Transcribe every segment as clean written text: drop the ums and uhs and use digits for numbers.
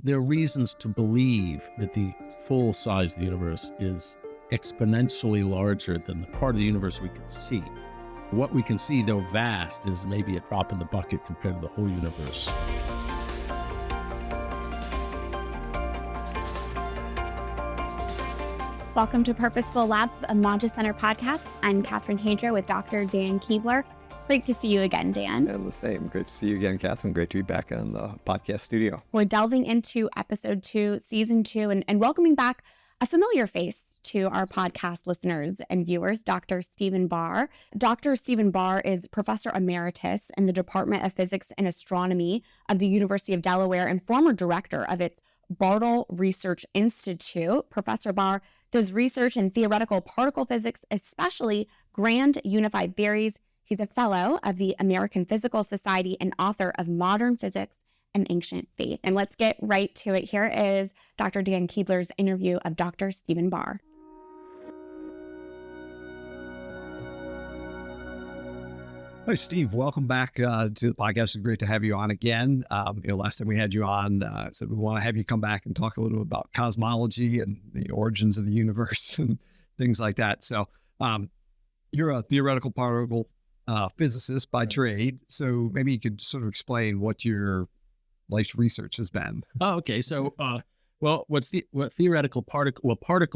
There are reasons to believe that the full size of the universe is exponentially larger than the part of the universe we can see. What we can see, though vast, is maybe a drop in the bucket compared to the whole universe. Welcome to Purposeful Lab, a Magis Center podcast. I'm Catherine Hadra with Dr. Dan Keebler. Great to see you again, Dan. And the same. Great to see you again, Catherine. Great to be back in the podcast studio. We're delving into episode 2, season 2, and welcoming back a familiar face to our podcast listeners and viewers, Dr. Stephen Barr. Dr. Stephen Barr is Professor Emeritus in the Department of Physics and Astronomy of the University of Delaware and former director of its Barr Research Institute. Professor Barr does research in theoretical particle physics, especially grand unified theories. He's a fellow of the American Physical Society and author of Modern Physics and Ancient Faith. And let's get right to it. Here is Dr. Dan Keebler's interview of Dr. Stephen Barr. Hi, Steve. Welcome back to the podcast. It's great to have you on again. Last time we had you on, said we want to have you come back and talk a little about cosmology and the origins of the universe and things like that. So you're a theoretical particle physicist by trade. So maybe you could sort of explain what your life's research has been. Oh, okay. So, particle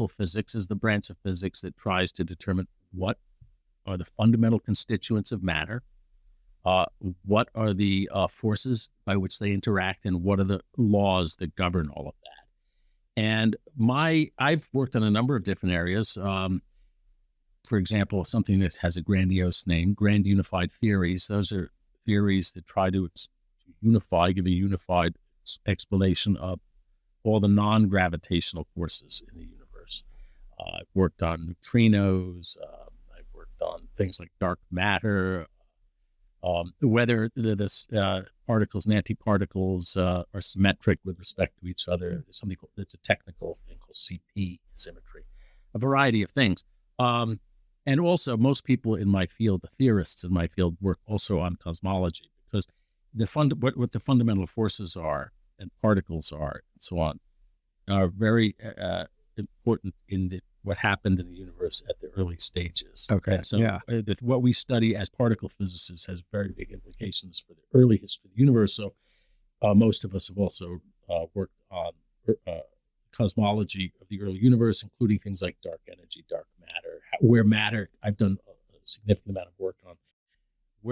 physics is the branch of physics that tries to determine what are the fundamental constituents of matter, what are the forces by which they interact, and what are the laws that govern all of that. And I've worked on a number of different areas. For example, something that has a grandiose name, grand unified theories. Those are theories that try to unify, give a unified explanation of all the non-gravitational forces in the universe. I've worked on neutrinos. I've worked on things like dark matter, whether the particles and antiparticles are symmetric with respect to each other. There's something that's a technical thing called CP, symmetry, a variety of things. And also, most people in my field, the theorists in my field, work also on cosmology because what the fundamental forces are and particles are and so on are very important in what happened in the universe at the early stages. Okay. And so what we study as particle physicists has very big implications for the early history of the universe. So most of us have also worked on cosmology of the early universe, including things like dark energy, dark matter, where matter, I've done a significant amount of work on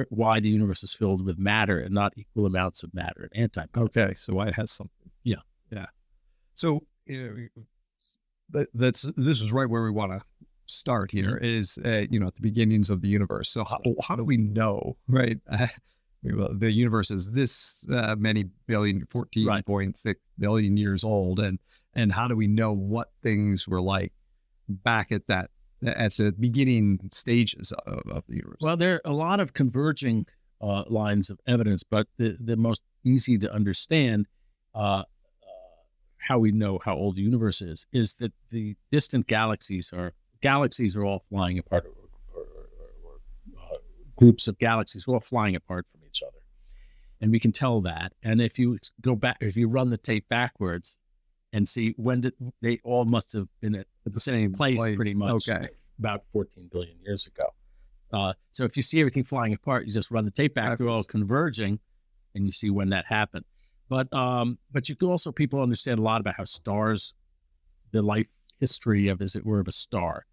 why the universe is filled with matter and not equal amounts of matter and antimatter. Okay, so why it has something. Yeah. So this is right where we want to start here is, at the beginnings of the universe. So how do we know, right? The universe is this many billion, 14.6 billion years old. And how do we know what things were like back at the beginning stages of the universe? Well, there are a lot of converging lines of evidence, but the most easy to understand how we know how old the universe is that the distant galaxies are all flying apart, or groups of galaxies are all flying apart from each other. And we can tell that. And if you go back, if you run the tape backwards and see they all must have been at the same place pretty much about 14 billion years ago. So if you see everything flying apart, you just run the tape back, they're all converging, and you see when that happened. But you can also, people understand a lot about how stars, the life history of, as it were, of a star,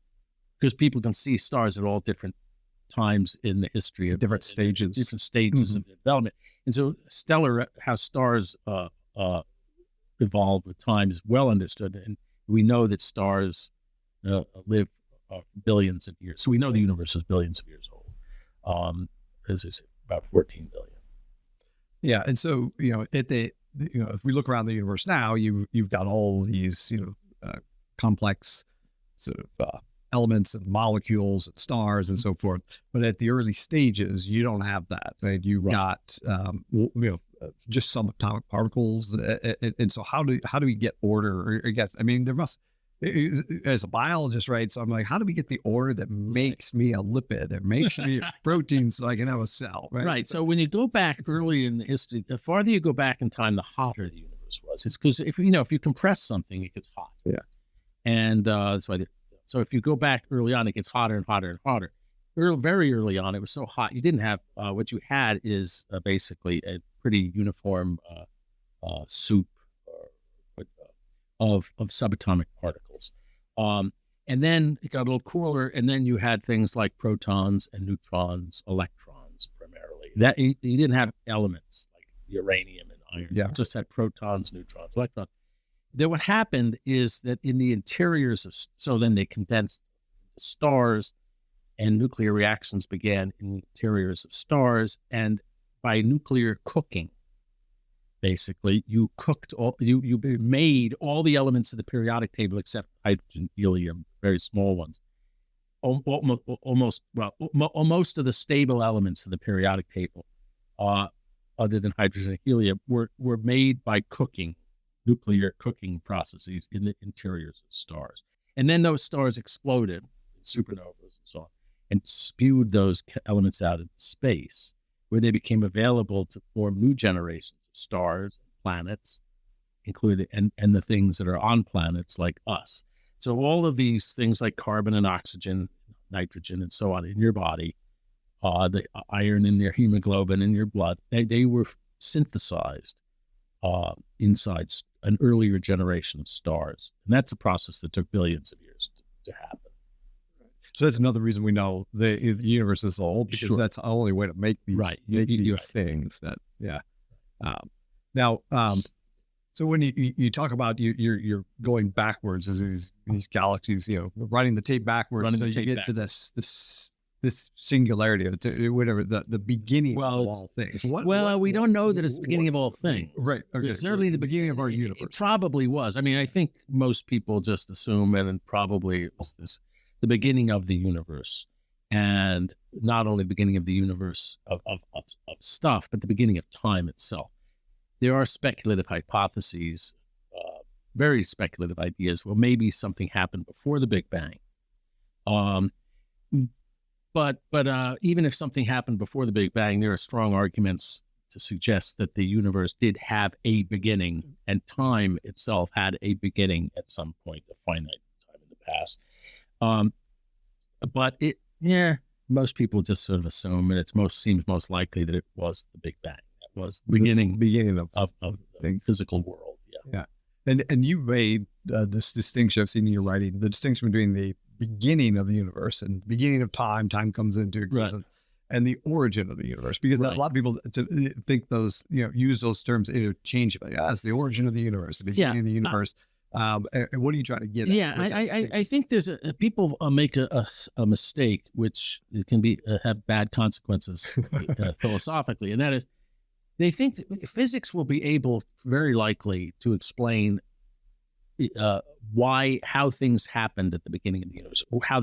because people can see stars at all different times in the history of different stages of development. And so how stars evolve with time is well understood. And we know that stars live billions of years. So we know the universe is billions of years old. As I say, about 14 billion. Yeah. And so, if we look around the universe now, you've got all these, complex sort of elements and molecules and stars and so forth. But at the early stages, you don't have that. Right? You've got, just some atomic particles. And so how do we get order? There must, as a biologist, right? So I'm like, how do we get the order that makes me a lipid and makes me a protein so I can have a cell, right? Right. So when you go back early in the history, the farther you go back in time, the hotter the universe universe was. It's because if you compress something, it gets hot. Yeah. And that's why. So if you go back early on, it gets hotter and hotter and hotter. Very early on, it was so hot you didn't have what you had is basically a pretty uniform soup of subatomic particles. And then it got a little cooler, and then you had things like protons and neutrons, electrons primarily. That you didn't have elements like uranium and iron. Yeah. You just had protons, neutrons, electrons. Then what happened is that in the interiors of, so then they condensed the stars, and nuclear reactions began in the interiors of stars. And by nuclear cooking, basically, you made all the elements of the periodic table except hydrogen, helium, very small ones. Most of the stable elements of the periodic table, other than hydrogen and helium, were made by nuclear cooking processes in the interiors of stars. And then those stars exploded, supernovas and so on, and spewed those elements out into space, where they became available to form new generations of stars and planets, including and the things that are on planets like us. So all of these things like carbon and oxygen, nitrogen, and so on in your body, the iron in your hemoglobin in your blood, they were synthesized inside an earlier generation of stars. And that's a process that took billions of years to happen. So that's another reason we know the universe is so old, because that's the only way to make these things. So when you talk about you're going backwards as these galaxies, running the tape backwards until you get to this singularity, whatever the beginning of all things. We don't know that it's the beginning of all things. Right. Okay. It's certainly the beginning of our universe. It probably was. I mean, I think most people just assume, and probably it was the beginning of the universe, and not only the beginning of the universe of stuff, but the beginning of time itself. There are speculative hypotheses, very speculative ideas. Well, maybe something happened before the Big Bang. But even if something happened before the Big Bang, there are strong arguments to suggest that the universe did have a beginning, and time itself had a beginning at some point, a finite time in the past. But most people just sort of assume, and it seems most likely that it was the Big Bang. It was the beginning of the physical world. Yeah. And you made this distinction, I've seen in your writing, the distinction between the beginning of the universe and the beginning of time comes into existence, and the origin of the universe, because a lot of people think those, use those terms interchangeably. It's the origin of the universe, the beginning of the universe. What are you trying to get at? Yeah, I think there's people make a mistake which can have bad consequences philosophically, and that is they think that physics will be able, very likely, to explain how things happened at the beginning of the universe, or how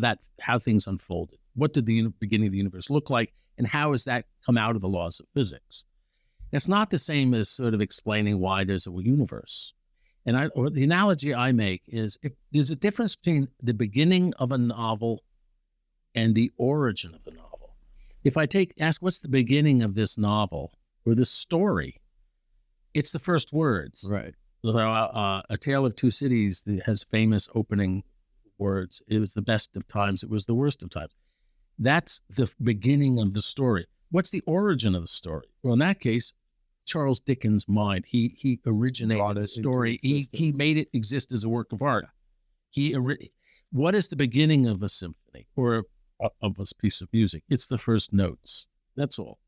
things unfolded. What did the beginning of the universe look like, and how has that come out of the laws of physics? It's not the same as sort of explaining why there's a universe. And the analogy I make is there's a difference between the beginning of a novel and the origin of the novel. If I ask what's the beginning of this novel or this story, it's the first words. Right. A Tale of Two Cities has famous opening words. It was the best of times. It was the worst of times. That's the beginning of the story. What's the origin of the story? Well, in that case, Charles Dickens' mind. He originated the story. He made it exist as a work of art. What is the beginning of a symphony or of a piece of music? It's the first notes. That's all.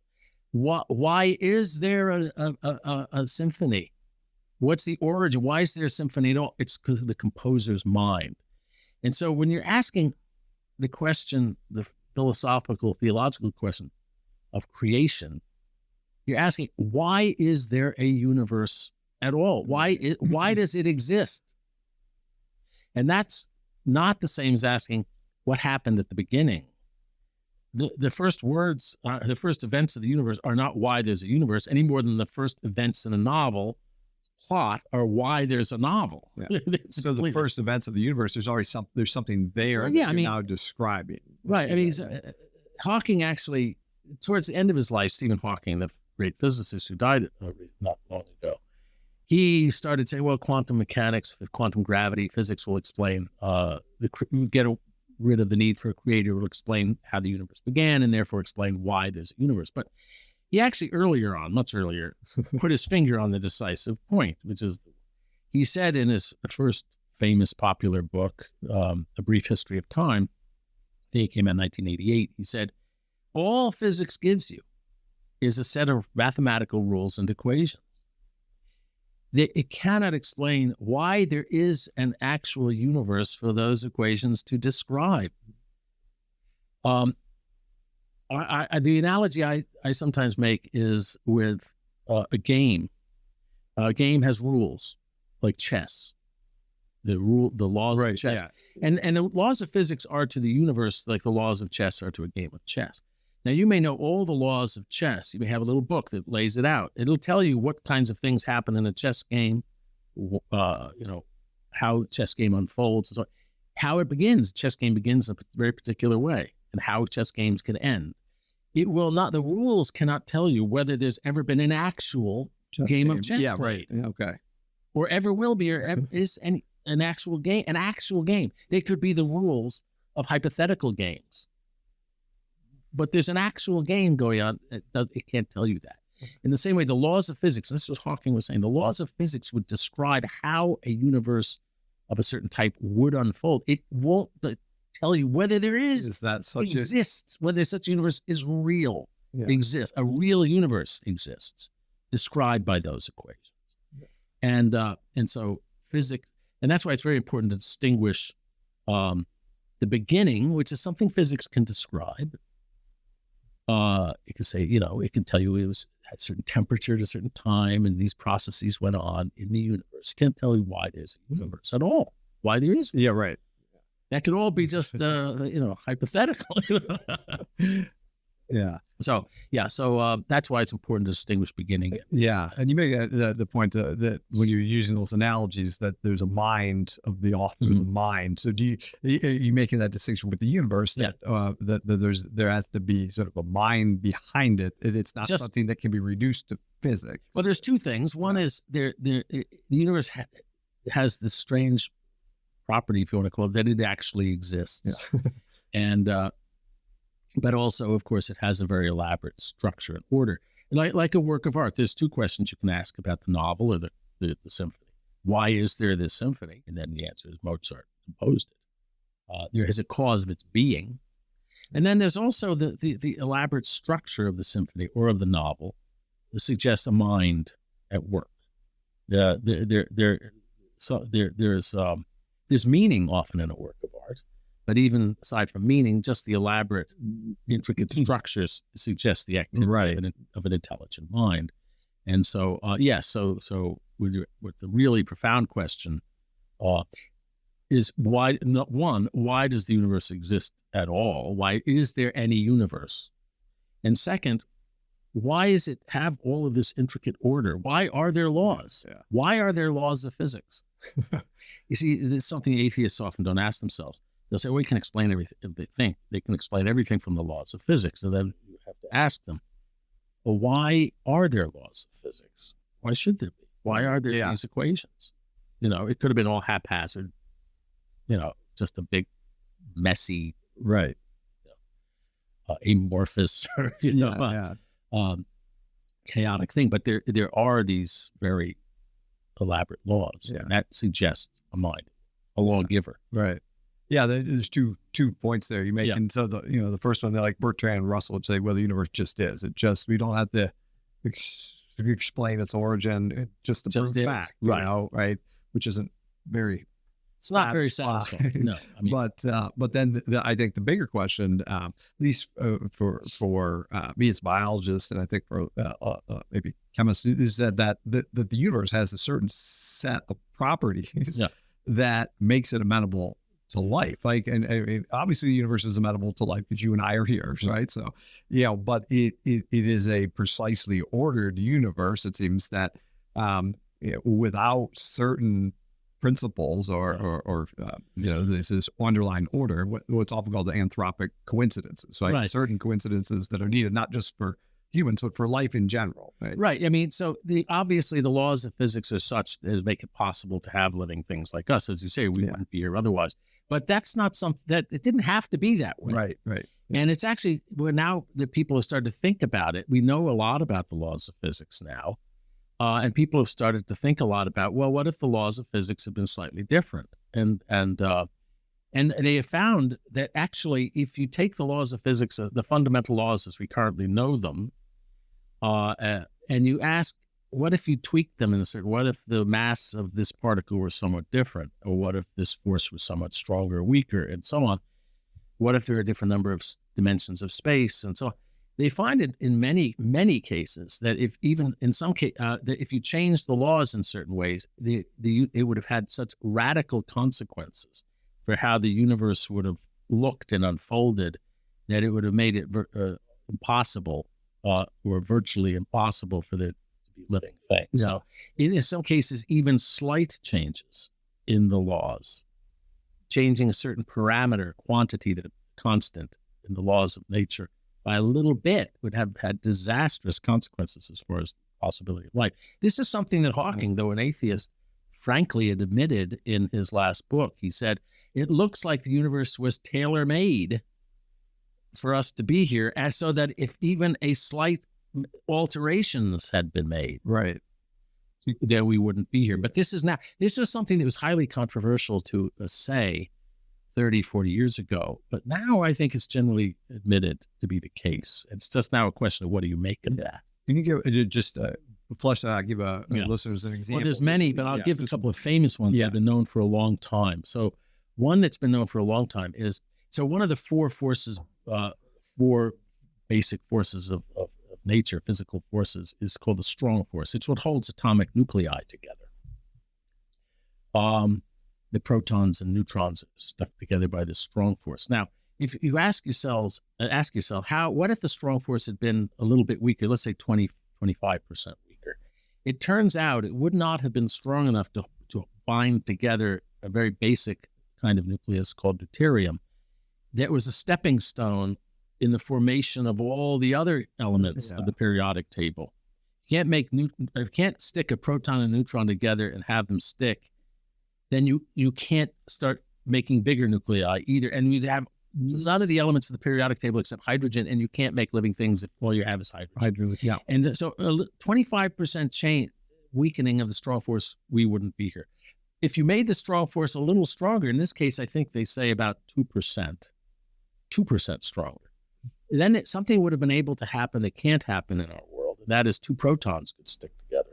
Why is there a symphony? What's the origin? Why is there a symphony at all? It's because of the composer's mind. And so when you're asking the question, the philosophical, theological question of creation, you're asking, why is there a universe at all? Why does it exist? And that's not the same as asking what happened at the beginning. The first words, the first events of the universe are not why there's a universe any more than the first events in a novel plot are why there's a novel. Yeah. So the first events of the universe, there's something there that you're now describing. Right. I mean, Hawking actually, towards the end of his life, Stephen Hawking, the great physicist who died not long ago, he started saying, well, quantum mechanics, quantum gravity, physics will explain, get rid of the need for a creator, will explain how the universe began and therefore explain why there's a universe. But he actually much earlier, put his finger on the decisive point, which is, he said in his first famous popular book, A Brief History of Time, I think it came out in 1988, he said, all physics gives you is a set of mathematical rules and equations. It cannot explain why there is an actual universe for those equations to describe. The analogy I sometimes make is with a game. A game has rules, like chess. The laws of chess. Yeah. And the laws of physics are to the universe like the laws of chess are to a game of chess. Now, you may know all the laws of chess. You may have a little book that lays it out. It'll tell you what kinds of things happen in a chess game, how a chess game unfolds, so how it begins. A chess game begins a very particular way, and how chess games can end. It will not. The rules cannot tell you whether there's ever been an actual game of chess played. Right. Okay. Or ever will be, or ever is an actual game. An actual game. They could be the rules of hypothetical games. But there's an actual game going on. It can't tell you that. In the same way, the laws of physics, this is what Hawking was saying, the laws of physics would describe how a universe of a certain type would unfold. It won't tell you whether there whether such a universe is real, exists. A real universe exists, described by those equations. Yeah. And so physics, and that's why it's very important to distinguish the beginning, which is something physics can describe. It can say, it can tell you it was at a certain temperature at a certain time, and these processes went on in the universe. It can't tell you why there's a universe at all. Why there is. Yeah, right. That could all be just, hypothetical. Yeah. So that's why it's important to distinguish beginning. Yeah, and you make the point that when you're using those analogies, that there's a mind of the author, the mind. So you making that distinction with the universe that there has to be sort of a mind behind it. It's not just something that can be reduced to physics. Well, there's two things. One is the universe has this strange property, if you want to call it, that it actually exists, and. But also, of course, it has a very elaborate structure and order. Like a work of art, there's two questions you can ask about the novel or the symphony. Why is there this symphony? And then the answer is Mozart composed it. There is a cause of its being. And then there's also the elaborate structure of the symphony or of the novel that suggests a mind at work. There's meaning often in a work of art. But even aside from meaning, just the elaborate, intricate structures suggest the activity of an intelligent mind. And so, so with the really profound question is why does the universe exist at all? Why is there any universe? And second, why does it have all of this intricate order? Why are there laws? Yeah. Why are there laws of physics? You see, it's something atheists often don't ask themselves. They'll say, well, we can explain everything. They can explain everything from the laws of physics. And then you have to ask them, well, why are there laws of physics? Why should there be? Why are there these equations? It could have been all haphazard, just a big, messy, amorphous, chaotic thing. But there are these very elaborate laws, and that suggests a mind, a lawgiver. Right. Yeah, there's two points there you make, and so the first one, like Bertrand and Russell would say, well, the universe just is. We don't have to explain its origin, just the brute fact, right? Which isn't very. It's not very satisfying. No, I mean, but then I think the bigger question, at least for me as a biologist, and I think for maybe chemists, is that the universe has a certain set of properties that makes it amenable to life. Like, and I mean, obviously the universe is amenable to life because you and I are here, right? So, but it is a precisely ordered universe. It seems that without certain principles or this underlying order, what's often called the anthropic coincidences, right? Certain coincidences that are needed not just for humans, but for life in general. Right. Right. I mean, so obviously the laws of physics are such that make it possible to have living things like us. As you say, we wouldn't be here otherwise. But that's not something that it didn't have to be that way. Right. Right. And it's actually, now that people have started to think about it, we know a lot about the laws of physics now. And people have started to think a lot about, well, what if the laws of physics have been slightly different? And they have found that actually, if you take the laws of physics, the fundamental laws as we currently know them, and you ask, what if you tweak them in a certain, what if the mass of this particle were somewhat different? Or what if this force was somewhat stronger or weaker, and so on? What if there are a different number of dimensions of space, and so on? They find it in many, many cases that if even in some case, that if you change the laws in certain ways, it would have had such radical consequences for how the universe would have looked and unfolded that it would have made it impossible or virtually impossible for there to be living things. Yeah. So in some cases, even slight changes in the laws, changing a certain parameter, quantity, that constant in the laws of nature by a little bit would have had disastrous consequences as far as the possibility of life. This is something that Hawking, though an atheist, frankly had admitted in his last book. He said, it looks like the universe was tailor-made for us to be here, as so that if even a slight alterations had been made, Right. then we wouldn't be here. But this was something that was highly controversial to say 30, 40 years ago. But now I think it's generally admitted to be the case. It's just now a question of what do you make of that? Can you give just flesh that out, give listeners an example? Well, there's many, but I'll give a couple of famous ones that have been known for a long time. So one that's been known for a long time is, so one of the four basic forces of nature, physical forces, is called the strong force. It's what holds atomic nuclei together. The protons and neutrons are stuck together by this strong force. Now, if you ask yourself, what if the strong force had been a little bit weaker, let's say 20, 25% weaker? It turns out it would not have been strong enough to bind together a very basic kind of nucleus called deuterium. That was a stepping stone in the formation of all the other elements of the periodic table. You can't stick a proton and neutron together and have them stick. Then you can't start making bigger nuclei either. And you'd have none of the elements of the periodic table except hydrogen, and you can't make living things if all you have is hydrogen. Yeah. And so 25% weakening of the strong force, we wouldn't be here. If you made the strong force a little stronger, in this case, I think they say about 2% stronger, then something would have been able to happen that can't happen in our world. And that is two protons could stick together.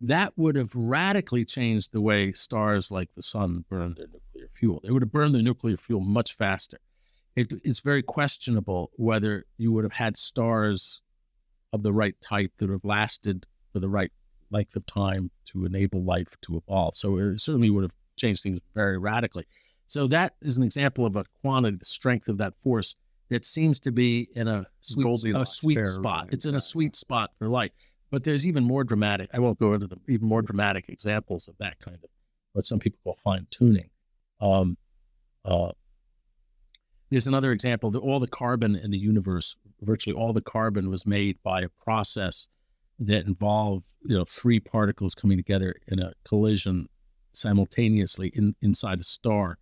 That would have radically changed the way stars like the sun burn their nuclear fuel. They would have burned their nuclear fuel much faster. It's very questionable whether you would have had stars of the right type that would have lasted for the right length of time to enable life to evolve. So it certainly would have changed things very radically. So that is an example of a quantity, the strength of that force that seems to be in a sweet spot. It's in a sweet spot for life. But there's even more dramatic, I won't go into the even more dramatic examples of that kind of what some people call fine tuning. There's another example that all the carbon in the universe, virtually all the carbon, was made by a process that involved, three particles coming together in a collision simultaneously inside a star.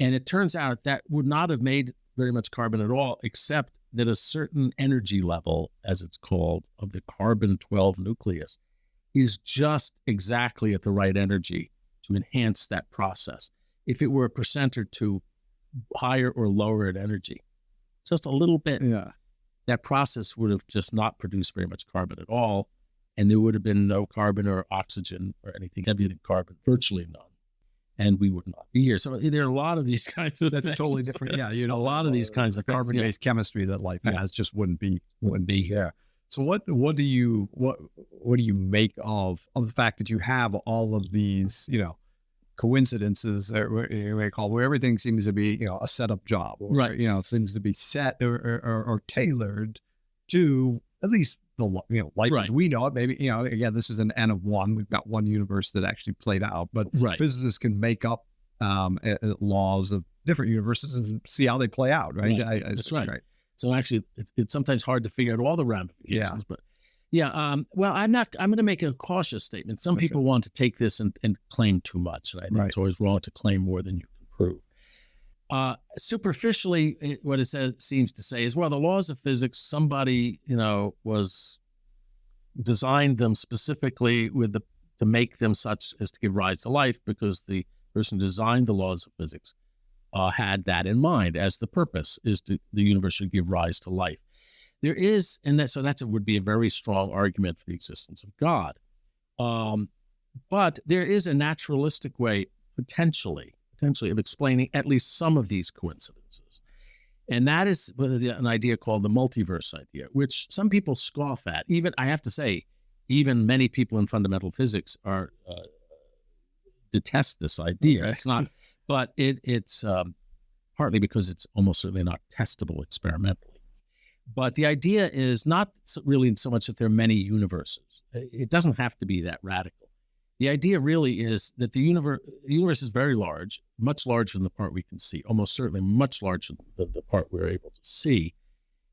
And it turns out that would not have made very much carbon at all, except that a certain energy level, as it's called, of the carbon-12 nucleus is just exactly at the right energy to enhance that process. If it were a percent or two higher or lower in energy, just a little bit, that process would have just not produced very much carbon at all, and there would have been no carbon or oxygen or anything heavier than carbon, virtually none. And we would not be here. So there are a lot of these kinds of things. Totally different. Yeah, a lot of these kinds of carbon-based chemistry that life has just wouldn't be here. So what do you make of the fact that you have all of these coincidences that you may call where everything seems to be a setup job, or seems to be set or tailored to at least the life as we know it. Maybe again, this is an N of one. We've got one universe that actually played out, but physicists can make up laws of different universes and see how they play out. Right. That's right. So actually, it's sometimes hard to figure out all the ramifications. But well, I'm going to make a cautious statement. Some people want to take this and claim too much, and I think it's always wrong to claim more than you can prove. Superficially, what it seems to say is, well, the laws of physics, somebody was designed them specifically to make them such as to give rise to life, because the person who designed the laws of physics had that in mind as the purpose, is the universe should give rise to life. There is, so that would be a very strong argument for the existence of God. But there is a naturalistic way, potentially, of explaining at least some of these coincidences. And that is an idea called the multiverse idea, which some people scoff at. Even, I have to say, even many people in fundamental physics detest this idea. Okay. It's not, but it's partly because it's almost certainly not testable experimentally. But the idea is not really so much that there are many universes. It doesn't have to be that radical. The idea really is that the universe is very large, much larger than the part we can see, almost certainly much larger than the part we're able to see.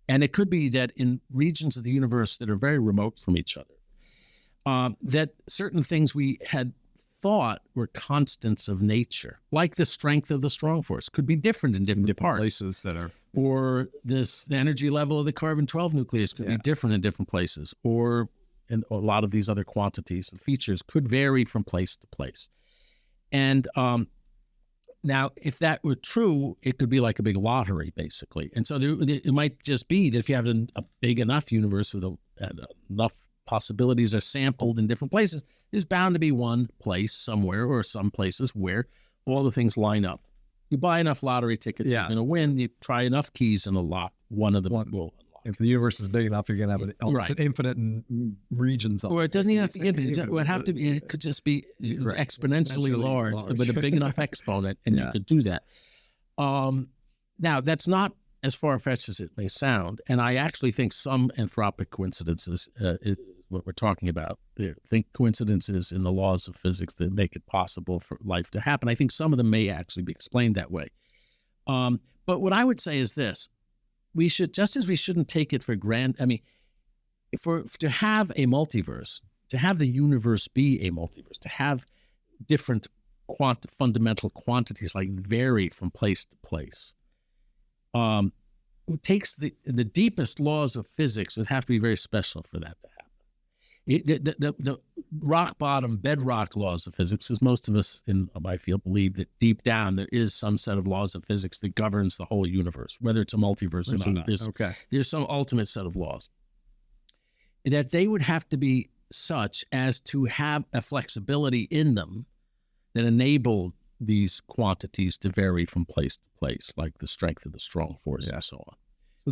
And it could be that in regions of the universe that are very remote from each other, that certain things we had thought were constants of nature, like the strength of the strong force, could be different in different parts. Places that are... Or the energy level of the carbon-12 nucleus could be different in different places, and a lot of these other quantities and features could vary from place to place. And now, if that were true, it could be like a big lottery, basically. And so it might just be that if you have a big enough universe with enough possibilities are sampled in different places, there's bound to be one place somewhere, or some places where all the things line up. You buy enough lottery tickets, you're going to win. You try enough keys in a lock, one of them will unlock. If the universe is big enough, you're going to have an infinite regions. Or it doesn't even have to be infinite. It would have to be. It could just be exponentially large, but a big enough exponent, and you could do that. Now, that's not as far-fetched as it may sound, and I actually think some anthropic coincidences, what we're talking about, I think coincidences in the laws of physics that make it possible for life to happen. I think some of them may actually be explained that way. But what I would say is this: we should, just as we shouldn't take it for granted. I mean, to have a multiverse, to have the universe be a multiverse, to have different fundamental quantities like vary from place to place, it takes the deepest laws of physics would have to be very special for that to happen. The rock bottom bedrock laws of physics, as most of us in my field believe that deep down there is some set of laws of physics that governs the whole universe, whether it's a multiverse or not. There's some ultimate set of laws. That they would have to be such as to have a flexibility in them that enable these quantities to vary from place to place, like the strength of the strong force and so on,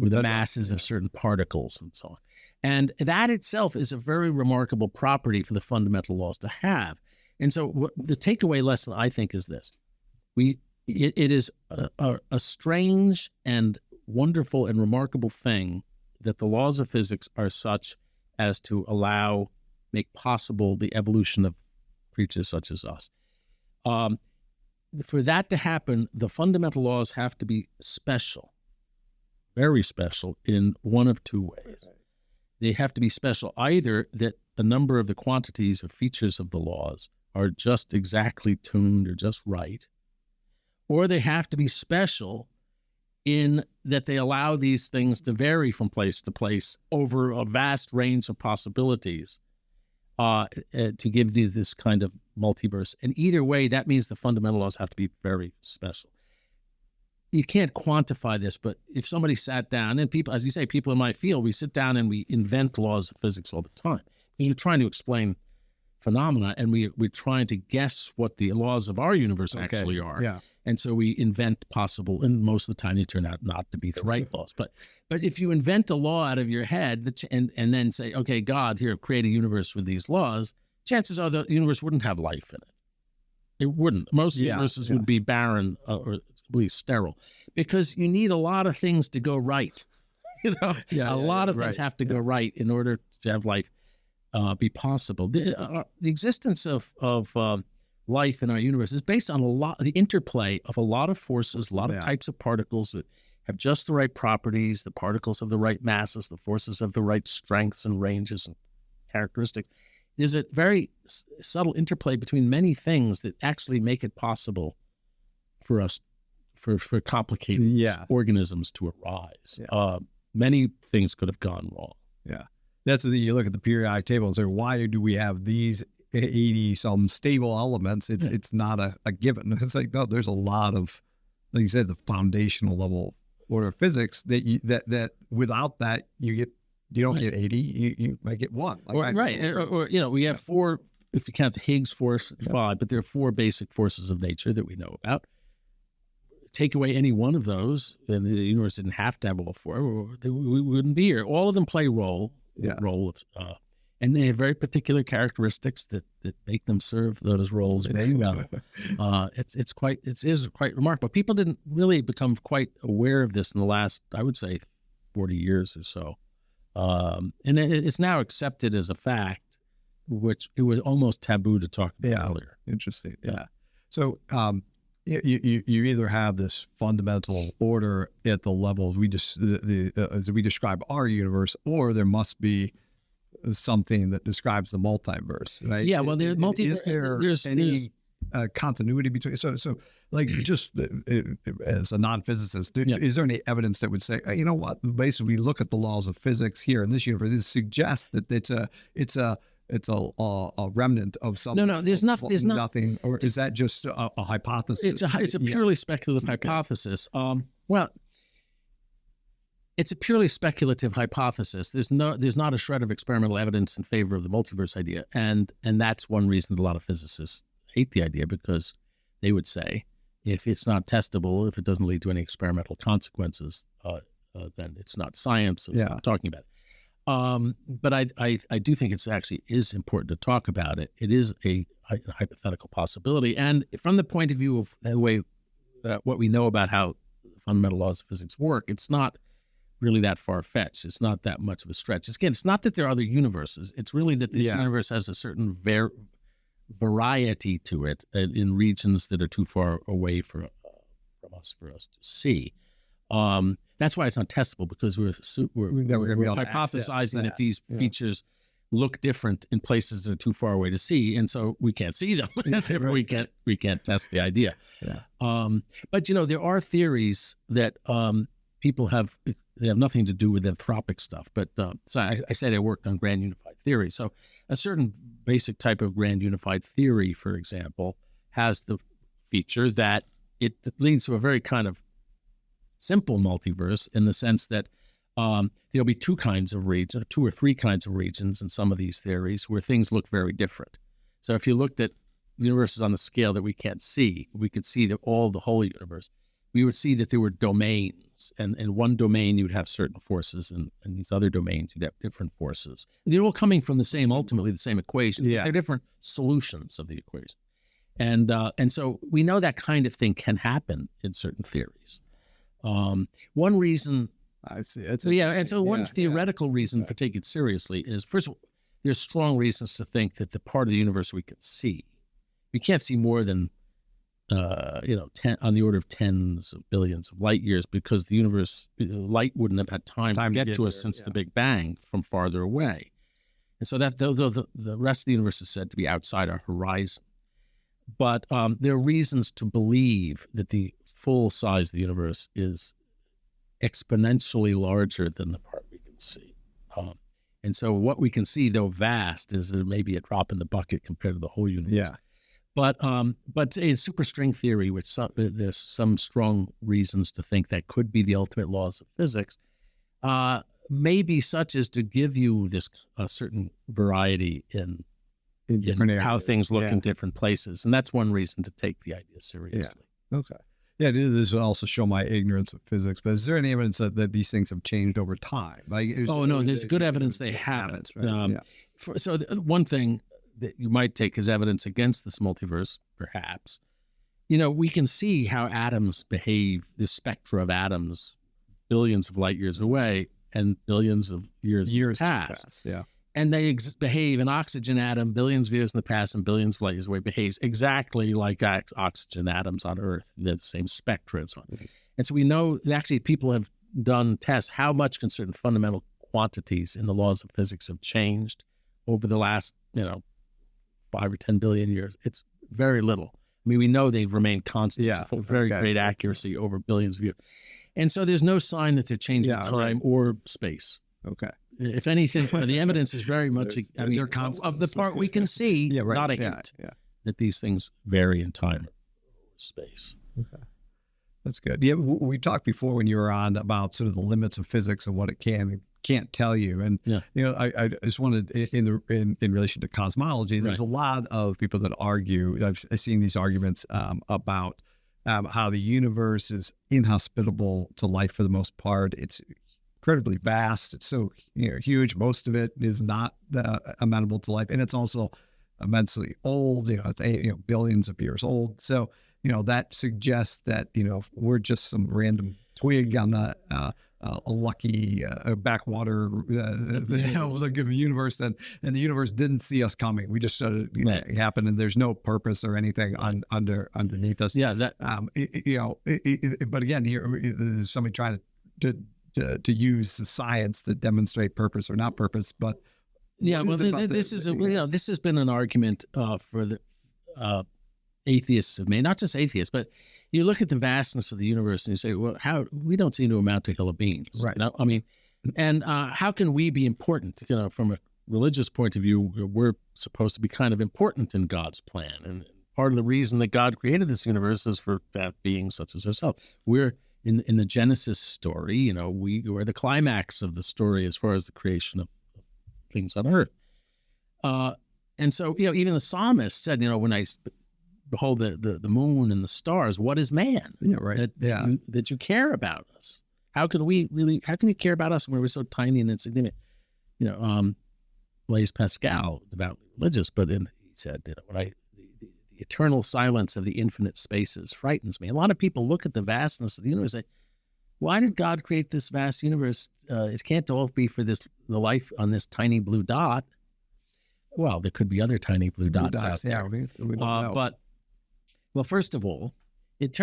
with the masses of certain particles and so on. And that itself is a very remarkable property for the fundamental laws to have. And so the takeaway lesson, I think, is this. It is a strange and wonderful and remarkable thing that the laws of physics are such as to make possible the evolution of creatures such as us. For that to happen, the fundamental laws have to be special, very special, in one of two ways. They have to be special, either that a number of the quantities or features of the laws are just exactly tuned or just right, or they have to be special in that they allow these things to vary from place to place over a vast range of possibilities to give these this kind of multiverse. And either way, that means the fundamental laws have to be very special. You can't quantify this, but if somebody sat down, and people, as you say, people in my field, we sit down and we invent laws of physics all the time. Because we're trying to explain phenomena, and we're trying to guess what the laws of our universe actually are. Yeah. And so we invent possible, and most of the time they turn out not to be the right laws. But if you invent a law out of your head and then say, okay, God, here, create a universe with these laws, chances are the universe wouldn't have life in it. It wouldn't. Most universes would be barren or at least sterile, because you need a lot of things to go right. A lot of things have to go right in order to have life be possible. The existence of life in our universe is based on the interplay of a lot of forces, a lot of types of particles, have just the right properties, the particles have the right masses, the forces have the right strengths and ranges and characteristics. There's a very subtle interplay between many things that actually make it possible for us, for complicated organisms to arise. Many things could have gone wrong. Yeah. That's the, you look at the periodic table and say, why do we have these 80 some stable elements? It's not a given. It's like, no, there's a lot of, like you said, the foundational level order of physics that without that you don't get 80, you might get one. Like or we have four, if you count the Higgs force, 5, but there are 4 basic forces of nature that we know about. Take away any one of those, then the universe didn't have to have all 4, we wouldn't be here. All of them play role of, and they have very particular characteristics that make them serve those roles very well. It is quite remarkable. People didn't really become quite aware of this in the last, I would say, 40 years or so. And it's now accepted as a fact, which it was almost taboo to talk about earlier. Interesting. Yeah. So you either have this fundamental order at the levels as we describe our universe, or there must be something that describes the multiverse, right? Yeah. Well, there's any continuity between? So like just as a non-physicist, is there any evidence that would say, you know what, basically we look at the laws of physics here in this universe, it suggests that it's a remnant of something? No, there's nothing. Or is that just a hypothesis? It's a purely speculative hypothesis. Well, it's a purely speculative hypothesis. There's not a shred of experimental evidence in favor of the multiverse idea, and that's one reason that a lot of physicists hate the idea, because they would say, if it's not testable, if it doesn't lead to any experimental consequences, then it's not science. So stop talking about it. But I do think it's actually is important to talk about it. It is a hypothetical possibility, and from the point of view of the way what we know about how fundamental laws of physics work, it's not really that far-fetched. It's not that much of a stretch. It's not that there are other universes. It's really that this universe has a certain variety to it in regions that are too far away from us for us to see. That's why it's not testable, because we're hypothesizing that these features look different in places that are too far away to see, and so we can't see them. we can't test the idea. But there are theories that people have. They have nothing to do with anthropic stuff. But so I said I worked on grand unified theory. So a certain basic type of grand unified theory, for example, has the feature that it leads to a very kind of simple multiverse, in the sense that there'll be 2 kinds of regions, 2 or 3 kinds of regions in some of these theories where things look very different. So if you looked at universes on the scale that we can't see, we could see the whole universe. We would see that there were domains, and in one domain you would have certain forces, and in these other domains you'd have different forces. They're all coming from ultimately the same equation. But they're different solutions of the equation. And so we know that kind of thing can happen in certain theories. One reason, I see. One theoretical reason for taking it seriously is, first of all, there's strong reasons to think that the part of the universe we can see, we can't see more than, on the order of tens of billions of light years, because the universe, light wouldn't have had time to get to us since the Big Bang from farther away. And so that the rest of the universe is said to be outside our horizon. But there are reasons to believe that the full size of the universe is exponentially larger than the part we can see. And so what we can see, though vast, is maybe a drop in the bucket compared to the whole universe. Yeah. But in superstring theory, which there's some strong reasons to think that could be the ultimate laws of physics, may be such as to give you this certain variety in different how things look in different places. And that's one reason to take the idea seriously. Yeah. Okay. Yeah, this will also show my ignorance of physics, but is there any evidence that these things have changed over time? There's good evidence they haven't. Right? So one thing that you might take as evidence against this multiverse, perhaps, we can see how atoms behave, the spectra of atoms, billions of light years away and billions of years past. Yeah. And they behave, an oxygen atom, billions of years in the past and billions of light years away, behaves exactly like oxygen atoms on Earth. They're the same spectra and so on. And so we know that actually people have done tests how much can certain fundamental quantities in the laws of physics have changed over the last, 5 or 10 billion years. It's very little. I mean, we know they've remained constant for very great accuracy over billions of years. And so there's no sign that they're changing time or space. Okay. If anything, the evidence is very much, they're constant. Of the part we can see, not a hint that these things vary in time or space. Okay. That's good. Yeah, we talked before when you were on about sort of the limits of physics and what it can and can't tell you. And I just wanted in relation to cosmology, there's a lot of people that argue. I've seen these arguments about how the universe is inhospitable to life for the most part. It's incredibly vast. It's so huge. Most of it is not amenable to life, and it's also immensely old. It's billions of years old. So that suggests that we're just some random twig on the a lucky backwater was a given universe, and the universe didn't see us coming. We just started happen, and there's no purpose or anything underneath us. Yeah, that but again, here there's somebody trying to use the science to demonstrate purpose or not purpose. But this has been an argument for the atheists have made, not just atheists, but you look at the vastness of the universe and you say, well, how we don't seem to amount to a hill of beans, right? I mean, and how can we be important? From a religious point of view, we're supposed to be kind of important in God's plan, and part of the reason that God created this universe is for that beings such as ourselves. We're in the Genesis story, we're the climax of the story as far as the creation of things on earth. And so, even the psalmist said, when I behold the moon and the stars, what is man? Yeah, right. That you care about us. How can you care about us when we're so tiny and insignificant? Blaise Pascal, devoutly religious, but he said, the eternal silence of the infinite spaces frightens me. A lot of people look at the vastness of the universe and say, why did God create this vast universe? It can't all be for the life on this tiny blue dot. Well, there could be other tiny blue dots out there. We don't know. Well, first of all, it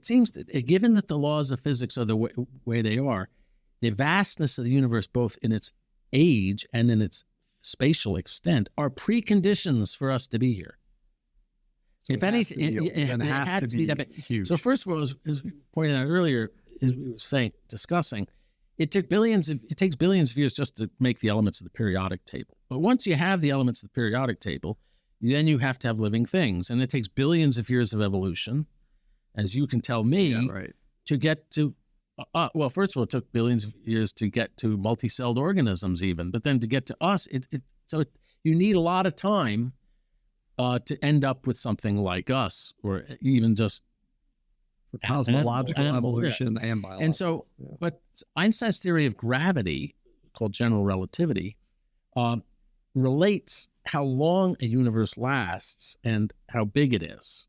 seems that given that the laws of physics are the way they are, the vastness of the universe, both in its age and in its spatial extent, are preconditions for us to be here. So if anything, it has to be that big. Huge. So first of all, as we pointed out earlier, as we were discussing, it takes billions of years just to make the elements of the periodic table. But once you have the elements of the periodic table, then you have to have living things. And it takes billions of years of evolution, as you can tell me, to get to, well, first of all, it took billions of years to get to multicelled organisms even. But then to get to us, you need a lot of time to end up with something like us, or even just cosmological evolution and biology. And so, but Einstein's theory of gravity, called general relativity, relates how long a universe lasts and how big it is.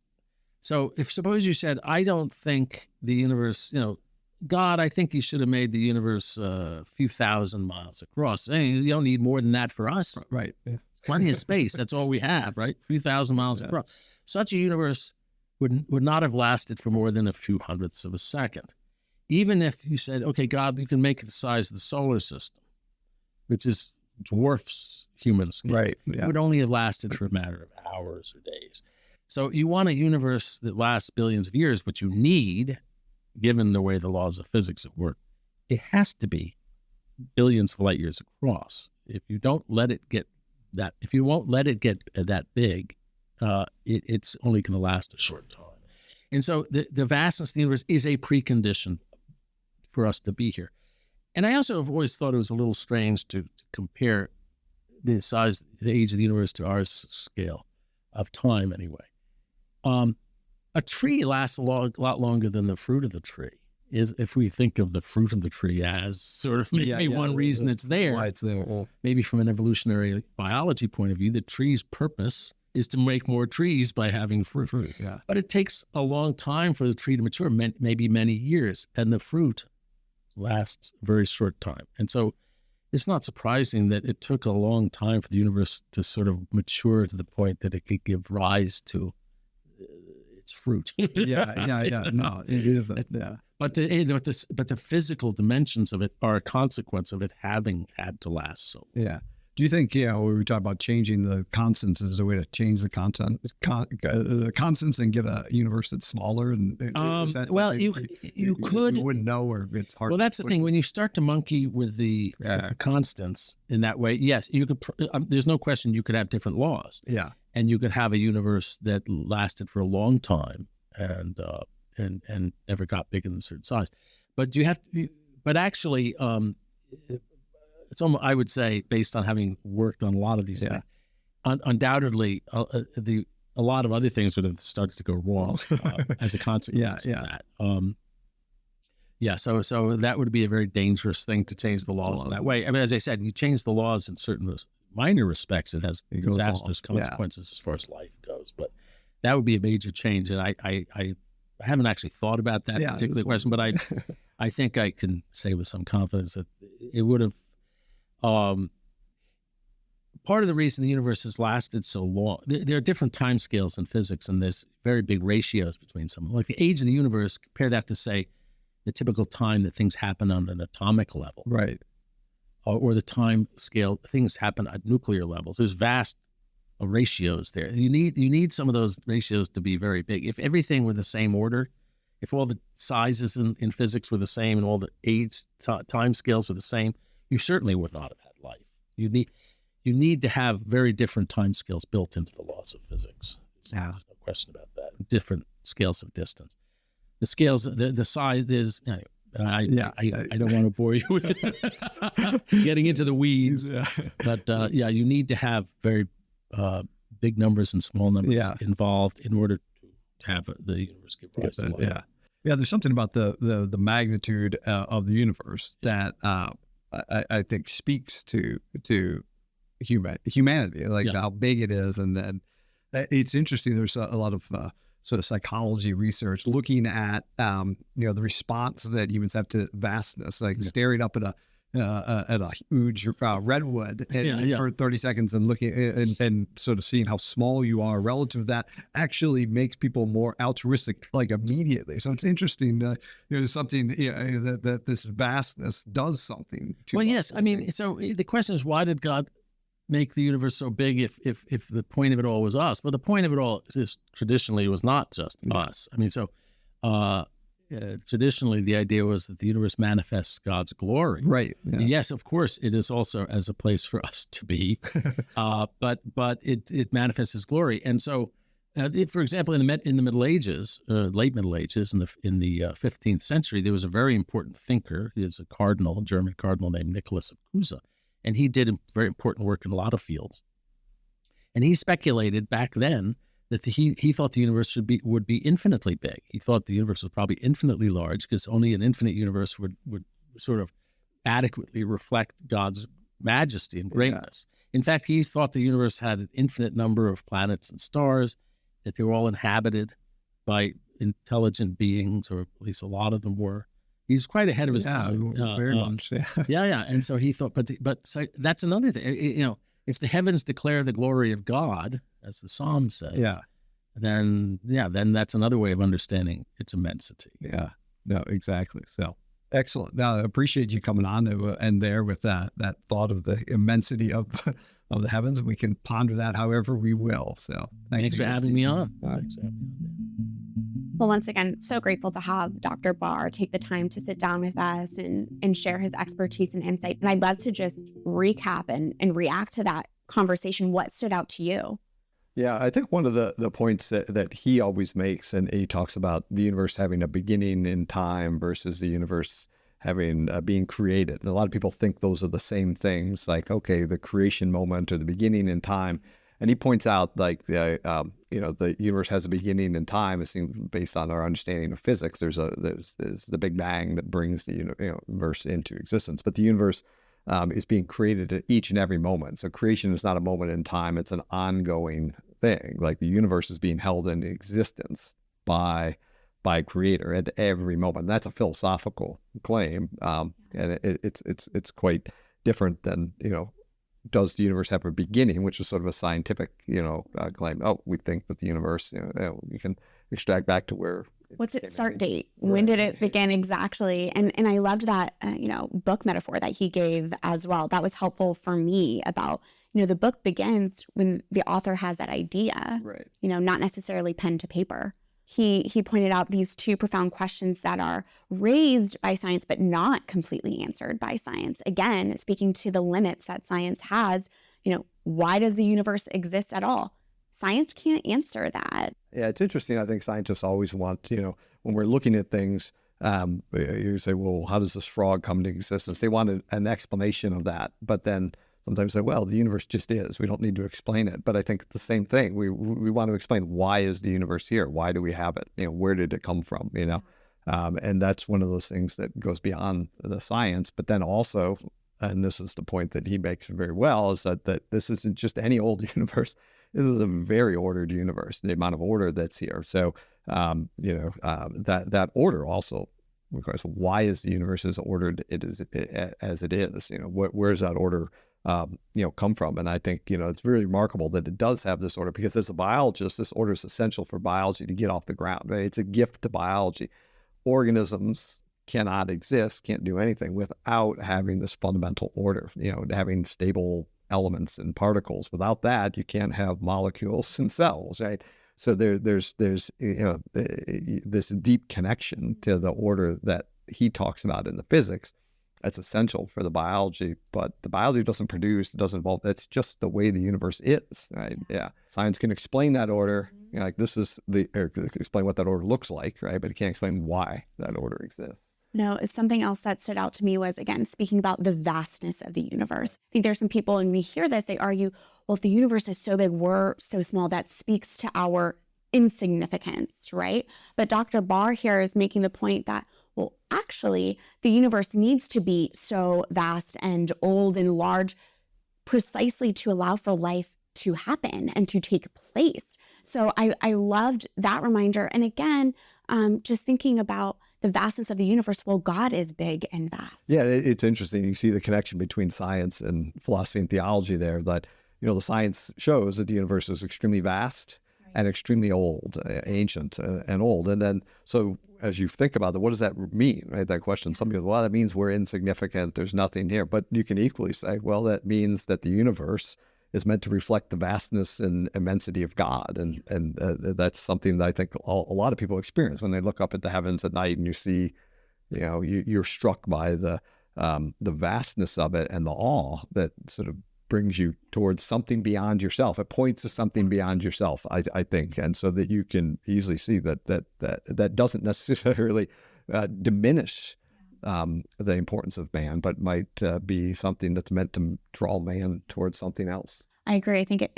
So if suppose you said, I don't think the universe, God, I think you should have made the universe a few thousand miles across. You don't need more than that for us. Right. Yeah. It's plenty of space. That's all we have, right? A few thousand miles across. Such a universe would not have lasted for more than a few hundredths of a second. Even if you said, okay, God, you can make it the size of the solar system, which dwarfs human scales. Right. Yeah. It would only have lasted for a matter of hours or days. So you want a universe that lasts billions of years, which you need, given the way the laws of physics work. It has to be billions of light years across. If you don't let it get that, if you won't let it get that big, it's only going to last a short time. And so the vastness of the universe is a precondition for us to be here. And I also have always thought it was a little strange to compare the age of the universe to our scale of time anyway. A tree lasts a lot longer than the fruit of the tree. If we think of the fruit of the tree as sort of maybe one reason it's there. Why it's there. Maybe from an evolutionary biology point of view, the tree's purpose is to make more trees by having fruit. Yeah. But it takes a long time for the tree to mature, maybe many years, and the fruit lasts a very short time. And so it's not surprising that it took a long time for the universe to sort of mature to the point that it could give rise to it's fruit. Yeah. No, it is. Yeah. But the physical dimensions of it are a consequence of it having had to last so long. Yeah. Do you think, when we talk about changing the constants, is a way to change the constants and get a universe that's smaller? And well, you could. You wouldn't know, or it's hard. Well, that's the thing. When you start to monkey with the constants in that way, yes, you could. There's no question you could have different laws. Yeah. And you could have a universe that lasted for a long time and never got bigger than a certain size. But you have to. But actually, it's almost, I would say, based on having worked on a lot of these things, undoubtedly, a lot of other things would have started to go wrong as a consequence of that. So that would be a very dangerous thing to change the laws in that way. I mean, as I said, you change the laws in certain minor respects, it has disastrous consequences as far as life goes. But that would be a major change, and I haven't actually thought about that particular question, but I think I can say with some confidence that it would have. Part of the reason the universe has lasted so long, there are different time scales in physics, and there's very big ratios between some. Like the age of the universe, compare that to, say, the typical time that things happen on an atomic level. Right. Or the time scale, things happen at nuclear levels. There's vast ratios there. You need some of those ratios to be very big. If everything were the same order, if all the sizes in physics were the same and all the age time scales were the same, you certainly would not have had life. You need to have very different time scales built into the laws of physics. There's no question about that. Different scales of distance. The scales, the size is. I don't want to bore you with getting into the weeds, but you need to have very big numbers and small numbers involved in order to have the universe give rise to life. Yeah. There's something about the magnitude of the universe that. I think speaks to humanity, like how big it is, and then it's interesting. There's a lot of sort of psychology research looking at the response that humans have to vastness, like staring up at a huge redwood for 30 seconds and looking and sort of seeing how small you are relative to that actually makes people more altruistic, like immediately. So it's interesting, something that this vastness does something to us. Yes. I mean, so the question is, why did God make the universe so big if the point of it all was us? Well, the point of it all is traditionally was not just us. I mean, so traditionally the idea was that the universe manifests God's glory. Right. Yeah. Yes, of course, it is also as a place for us to be, but it manifests His glory. And so, for example, in the Middle Ages, late Middle Ages, in the 15th century, there was a very important thinker. He was a German cardinal named Nicholas of Cusa, and he did very important work in a lot of fields. And he speculated back then that he thought the universe would be infinitely big. He thought the universe was probably infinitely large because only an infinite universe would sort of adequately reflect God's majesty and greatness. In fact, he thought the universe had an infinite number of planets and stars, that they were all inhabited by intelligent beings, or at least a lot of them were. He's quite ahead of his time. Very much. Yeah. And so he thought, but so that's another thing. If the heavens declare the glory of God, as the Psalm says, then that's another way of understanding its immensity. Yeah, no, exactly. So excellent. Now, I appreciate you coming on and there with that thought of the immensity of the heavens, and we can ponder that however we will. So thanks for having me on. Well, once again, so grateful to have Dr. Barr take the time to sit down with us and share his expertise and insight. And I'd love to just recap and react to that conversation. What stood out to you? Yeah, I think one of the points that he always makes, and he talks about the universe having a beginning in time versus the universe having being created. And a lot of people think those are the same things, like, okay, the creation moment or the beginning in time. And he points out, like, the universe has a beginning in time. It seems, based on our understanding of physics, there's the Big Bang that brings the universe into existence. But the universe is being created at each and every moment. So creation is not a moment in time; it's an ongoing thing. Like the universe is being held in existence by a creator at every moment. And that's a philosophical claim, and it's quite different than does the universe have a beginning, which is sort of a scientific, claim. Oh, we think that the universe, we can extract back to where. What's its start date? When did it begin exactly? And I loved that, book metaphor that he gave as well. That was helpful for me about, the book begins when the author has that idea, right? Not necessarily pen to paper. He pointed out these two profound questions that are raised by science, but not completely answered by science. Again, speaking to the limits that science has, why does the universe exist at all? Science can't answer that. Yeah, it's interesting. I think scientists always want, when we're looking at things, you say, well, how does this frog come into existence? They want an explanation of that. But then sometimes say, well, the universe just is. We don't need to explain it. But I think the same thing. We want to explain, why is the universe here? Why do we have it? Where did it come from? And that's one of those things that goes beyond the science. But then also, and this is the point that he makes very well, is that this isn't just any old universe. This is a very ordered universe, the amount of order that's here. So, that order also requires, why is the universe as ordered as it is? Where does that order, come from? And I think, it's very remarkable that it does have this order, because as a biologist, this order is essential for biology to get off the ground, right? It's a gift to biology. Organisms cannot exist, can't do anything without having this fundamental order, having stable elements and particles. Without that, you can't have molecules and cells, right? So there's this deep connection to the order that he talks about in the physics. That's essential for the biology, but the biology doesn't produce, it doesn't evolve. That's just the way the universe is, right? Yeah. Science can explain that order, explain what that order looks like, right? But it can't explain why that order exists. No, something else that stood out to me was, again, speaking about the vastness of the universe. I think there's some people, and we hear this, they argue, well, if the universe is so big, we're so small, that speaks to our insignificance, right? But Dr. Barr here is making the point that, well, actually, the universe needs to be so vast and old and large precisely to allow for life to happen and to take place. So I loved that reminder. And again, just thinking about the vastness of the universe. Well, God is big and vast. Yeah, it's interesting. You see the connection between science and philosophy and theology there, that, the science shows that the universe is extremely vast and extremely old, ancient and old. And then, so as you think about it, what does that mean, right? That question. Some people, well, that means we're insignificant. There's nothing here. But you can equally say, well, that means that the universe is meant to reflect the vastness and immensity of God. And that's something that I think a lot of people experience when they look up at the heavens at night and you see, you're struck by the vastness of it and the awe that sort of brings you towards something beyond yourself. It points to something beyond yourself, I think. And so that you can easily see that doesn't necessarily diminish the importance of man, but might be something that's meant to draw man towards something else. I agree. I think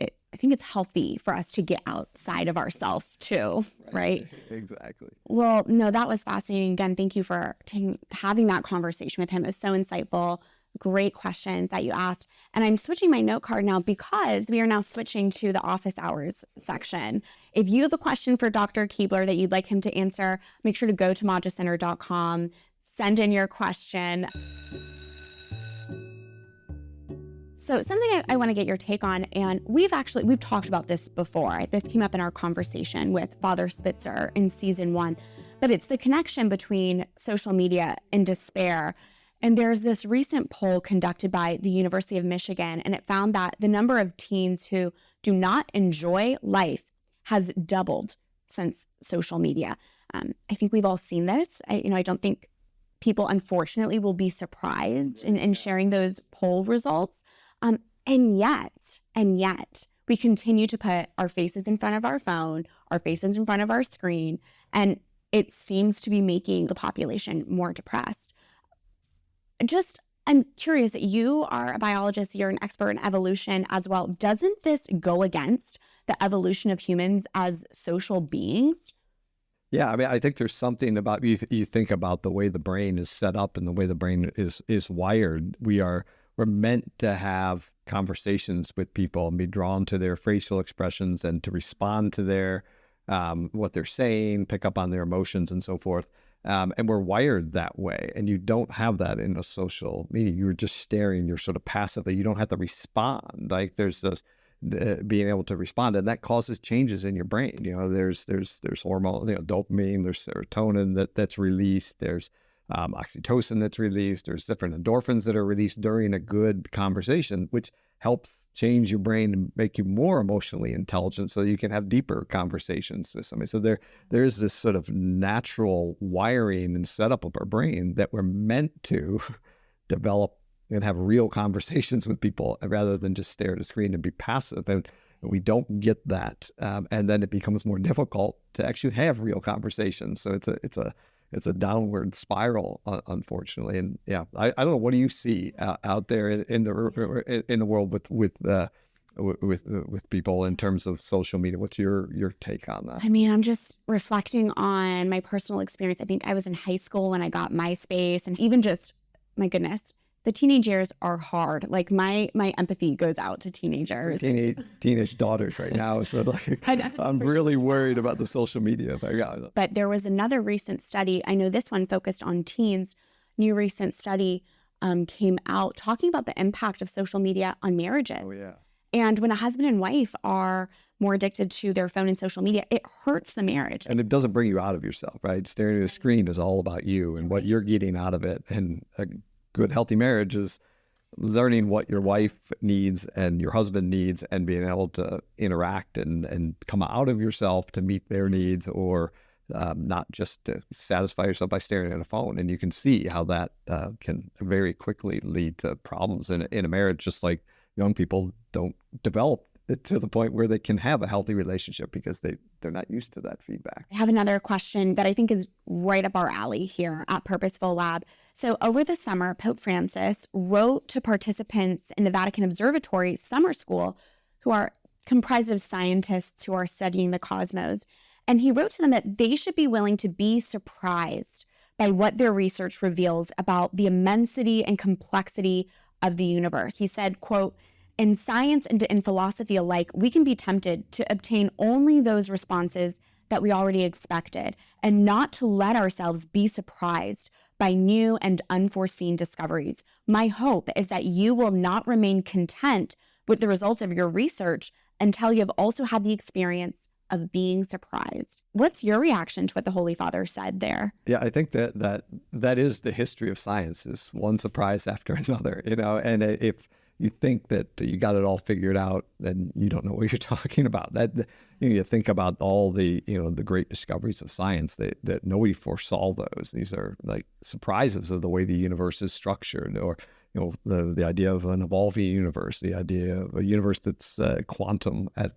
it's healthy for us to get outside of ourselves too, right? Exactly. Well, no, that was fascinating. Again, thank you for having that conversation with him. It was so insightful. Great questions that you asked. And I'm switching my note card now because we are now switching to the office hours section. If you have a question for Dr. Keebler that you'd like him to answer, make sure to go to majacenter.com, send in your question. So something I want to get your take on, and we've talked about this before. This came up in our conversation with Father Spitzer in season 1, but it's the connection between social media and despair. And there's this recent poll conducted by the University of Michigan, and it found that the number of teens who do not enjoy life has doubled since social media. I think we've all seen this. I don't think people, unfortunately, will be surprised in sharing those poll results. And yet, we continue to put our faces in front of our phone, our faces in front of our screen, and it seems to be making the population more depressed. I'm curious, you are a biologist, you're an expert in evolution as well. Doesn't this go against the evolution of humans as social beings? Yeah, I mean, I think there's something about, you think about the way the brain is set up and the way the brain is wired. We're meant to have conversations with people and be drawn to their facial expressions and to respond to their what they're saying, pick up on their emotions and so forth. And we're wired that way. And you don't have that in a social media. You're just staring. You're sort of passively. You don't have to respond. Like there's this, being able to respond, and that causes changes in your brain. There's hormone, dopamine, there's serotonin that's released, there's oxytocin that's released, there's different endorphins that are released during a good conversation, which helps change your brain and make you more emotionally intelligent so you can have deeper conversations with somebody. So there's this sort of natural wiring and setup of our brain that we're meant to develop and have real conversations with people rather than just stare at a screen and be passive. And we don't get that. And then it becomes more difficult to actually have real conversations. So it's a downward spiral, unfortunately. And yeah, I don't know. What do you see out there in the world with people in terms of social media? What's your take on that? I mean, I'm just reflecting on my personal experience. I think I was in high school when I got MySpace, and even just, my goodness, the teenage years are hard. Like my empathy goes out to teenagers. Teenage daughters right now. So I'm really worried about the social media. But there was another recent study. I know this one focused on teens. New recent study came out talking about the impact of social media on marriages. Oh, yeah. And when a husband and wife are more addicted to their phone and social media, it hurts the marriage. And it doesn't bring you out of yourself, right? Staring at a screen is all about you and what you're getting out of it. And good, healthy marriage is learning what your wife needs and your husband needs and being able to interact and come out of yourself to meet their needs, or not just to satisfy yourself by staring at a phone. And you can see how that can very quickly lead to problems in a marriage, just like young people don't develop to the point where they can have a healthy relationship because they're not used to that feedback. I have another question that I think is right up our alley here at Purposeful Lab. So over the summer, Pope Francis wrote to participants in the Vatican Observatory Summer School, who are comprised of scientists who are studying the cosmos. And he wrote to them that they should be willing to be surprised by what their research reveals about the immensity and complexity of the universe. He said, quote, "In science and in philosophy alike, we can be tempted to obtain only those responses that we already expected, and not to let ourselves be surprised by new and unforeseen discoveries. My hope is that you will not remain content with the results of your research until you have also had the experience of being surprised." What's your reaction to what the Holy Father said there? Yeah, I think that is the history of science, is one surprise after another, and if you think that you got it all figured out, then you don't know what you're talking about. You think about all the the great discoveries of science that nobody foresaw those. These are like surprises of the way the universe is structured, or the idea of an evolving universe, the idea of a universe that's quantum at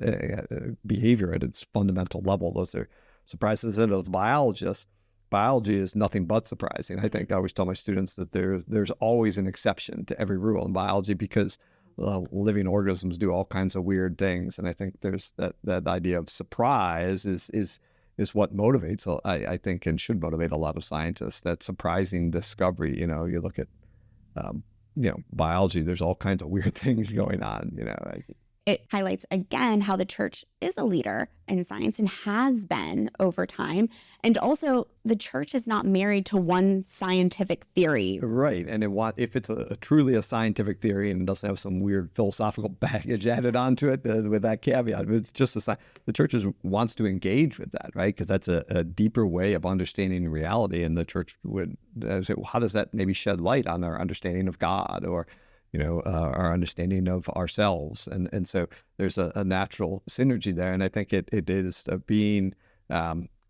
behavior at its fundamental level. Those are surprises. And as biologists, biology is nothing but surprising. I think I always tell my students that there's always an exception to every rule in biology, because living organisms do all kinds of weird things. And I think there's that idea of surprise is what motivates, I think, and should motivate a lot of scientists, that surprising discovery. You look at, biology, there's all kinds of weird things going on, It highlights again how the church is a leader in science and has been over time. And also, the church is not married to one scientific theory. Right. And if it's truly a scientific theory and doesn't have some weird philosophical baggage added onto it, with that caveat, it's just the church wants to engage with that, right? Because that's a deeper way of understanding reality. And the church would say, well, how does that maybe shed light on our understanding of God, or our understanding of ourselves. And so there's a natural synergy there. And I think it is being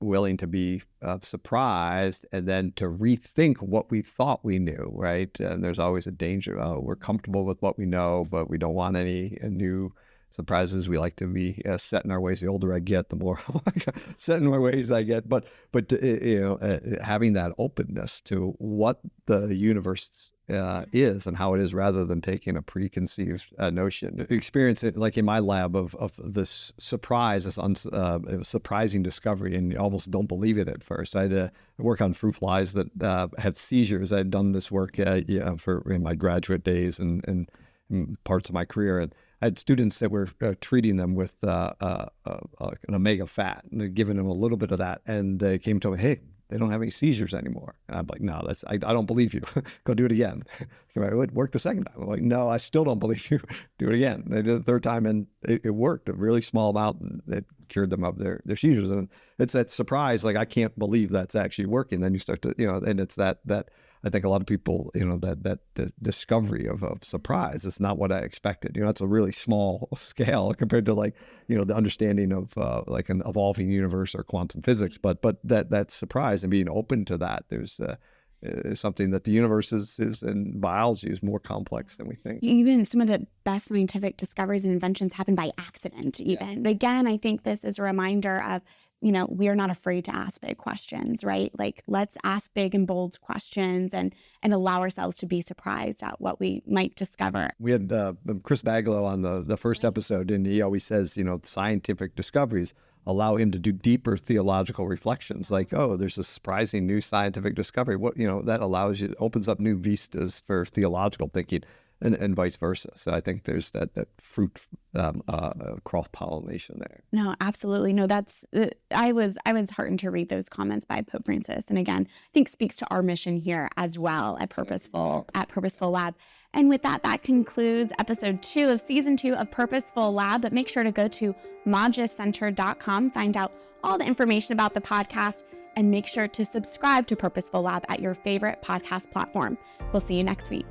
willing to be surprised and then to rethink what we thought we knew, right? And there's always a danger. We're comfortable with what we know, but we don't want any new surprises. We like to be set in our ways. The older I get, the more set in my ways I get. But having that openness to what the universe is and how it is, rather than taking a preconceived notion. Experience it like in my lab of this surprise, this surprising discovery, and you almost don't believe it at first. I had to work on fruit flies that had seizures. I had done this work in my graduate days and parts of my career, and I had students that were treating them with an omega fat, and they're giving them a little bit of that, and they came to me, hey, they don't have any seizures anymore. And I'm like, no, I don't believe you. Go do it again. It would work the second time. I'm like, no, I still don't believe you. Do it again. They did it the third time, and it worked a really small amount, and it cured them of their seizures. And it's that surprise, like, I can't believe that's actually working. Then you start to, and it's that I think a lot of people, that discovery of surprise. It's not what I expected. It's a really small scale compared to, like, the understanding of like an evolving universe or quantum physics. But that surprise and being open to that, there's something that the universe is in biology is more complex than we think. Even some of the best scientific discoveries and inventions happen by accident, even. Yeah. Again, I think this is a reminder of, we are not afraid to ask big questions, right? Like, let's ask big and bold questions and allow ourselves to be surprised at what we might discover. We had Chris Baglow on the first episode, and he always says, scientific discoveries allow him to do deeper theological reflections. Like, oh, there's a surprising new scientific discovery. What, that allows you, opens up new vistas for theological thinking. And vice versa. So I think there's that fruit cross-pollination there. No, absolutely. No, that's I was heartened to read those comments by Pope Francis, and again, I think speaks to our mission here as well at Purposeful Lab. And with that concludes episode 2 of season 2 of Purposeful Lab. But make sure to go to majuscenter.com, find out all the information about the podcast, and make sure to subscribe to Purposeful Lab at your favorite podcast platform. We'll see you next week.